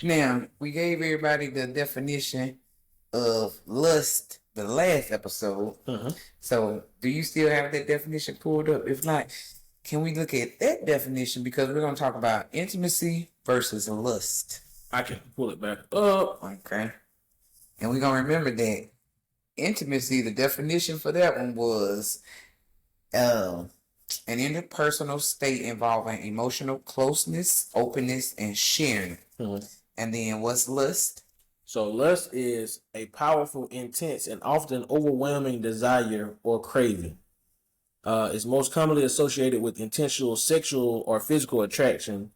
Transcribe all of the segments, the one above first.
Now, we gave everybody the definition of lust the last episode. So, do you still have that definition pulled up? If not, can we look at that definition? Because we're going to talk about intimacy versus lust. I can pull it back up. Okay. And we're going to remember that intimacy, the definition for that one was an interpersonal state involving emotional closeness, openness, and sharing. And then what's lust? So lust is a powerful, intense, and often overwhelming desire or craving. It's most commonly associated with intentional sexual or physical attraction,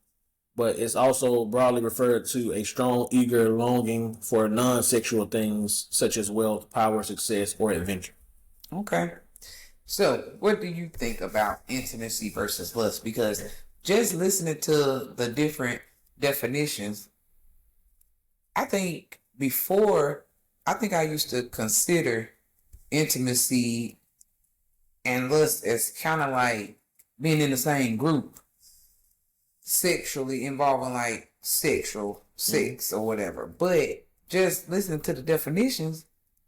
but it's also broadly referred to a strong, eager longing for non-sexual things such as wealth, power, success, or adventure. Okay. So, what do you think about intimacy versus lust? Because just listening to the different definitions, I think I used to consider intimacy and lust as kind of like being in the same group, sexually involving like sexual sex or whatever. But just listening to the definitions,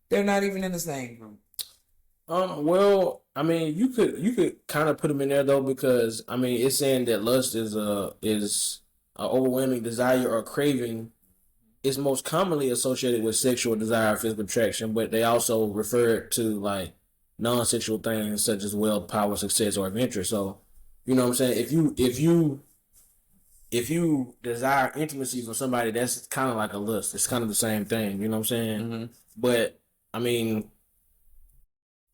they're not even in the same group. Well, I mean, you could kind of put them in there though, because I mean, it's saying that lust is a overwhelming desire or craving. It's most commonly associated with sexual desire or physical attraction, but they also refer to like non-sexual things such as wealth, power, success, or adventure. So, you know what I'm saying? If you desire intimacy from somebody, that's kind of like a lust. It's kind of the same thing. You know what I'm saying? But I mean,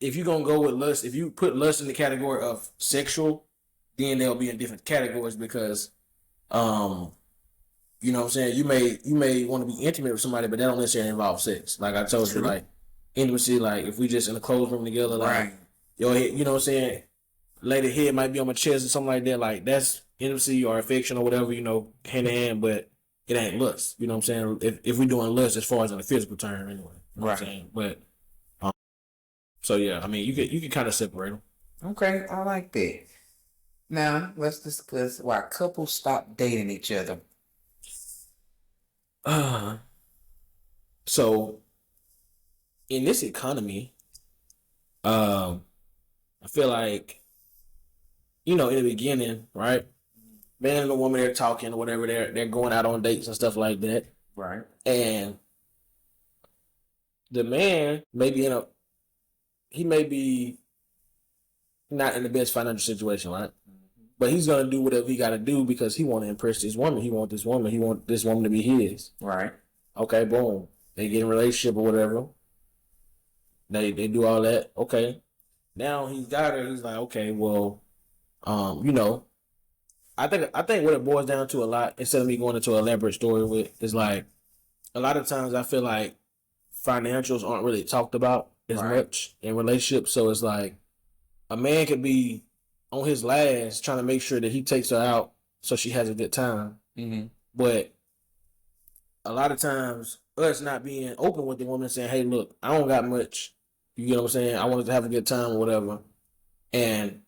if you're gonna go with lust, if you put lust in the category of sexual, then they'll be in different categories because, you know what I'm saying? You may want to be intimate with somebody, but that don't necessarily involve sex. Like I told you, like intimacy, like if we just in a closed room together, like your head, you know what I'm saying? Lady head might be on my chest or something like that. Like that's intimacy or affection or whatever, you know, hand in hand, but it ain't lust. You know what I'm saying? If we're doing lust as far as in a physical term, anyway. You know what I'm saying? But so yeah, I mean, you can kind of separate them. Okay, I like that. Now let's discuss why couples stop dating each other. So in this economy, I feel like, you know, in the beginning, right? Man and the woman, they're talking or whatever, they're going out on dates and stuff like that. Right. And the man he may be not in the best financial situation, right? But he's gonna do whatever he gotta do because he wanna impress this woman. He want this woman. He want this woman to be his. Right. Okay, boom. They get in a relationship or whatever. They do all that. Okay. Now he's got her. He's like, okay, well, you know, I think what it boils down to a lot, instead of me going into an elaborate story with, is like a lot of times I feel like financials aren't really talked about as much in relationships. So it's like a man could be on his last trying to make sure that he takes her out so she has a good time. But a lot of times us not being open with the woman saying, hey, look, I don't got much. You get what I'm saying? I wanted to have a good time or whatever. And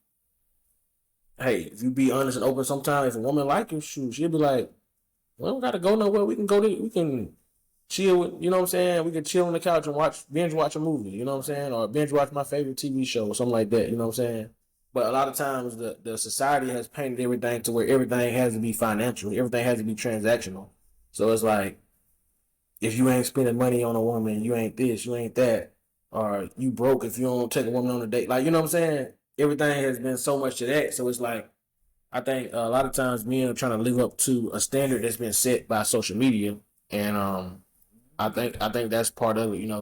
hey, if you be honest and open sometimes, if a woman like you, shoot, she'll be like, we don't gotta go nowhere. We can chill with, you know what I'm saying? We can chill on the couch and binge watch a movie, you know what I'm saying? Or binge watch my favorite TV show or something like that, you know what I'm saying? But a lot of times the society has painted everything to where everything has to be financial. Everything has to be transactional. So it's like, if you ain't spending money on a woman, you ain't this, you ain't that. Or you broke if you don't take a woman on a date. Like, you know what I'm saying? Everything has been so much to that. So it's like, I think a lot of times men are trying to live up to a standard that's been set by social media. And I think that's part of it, you know.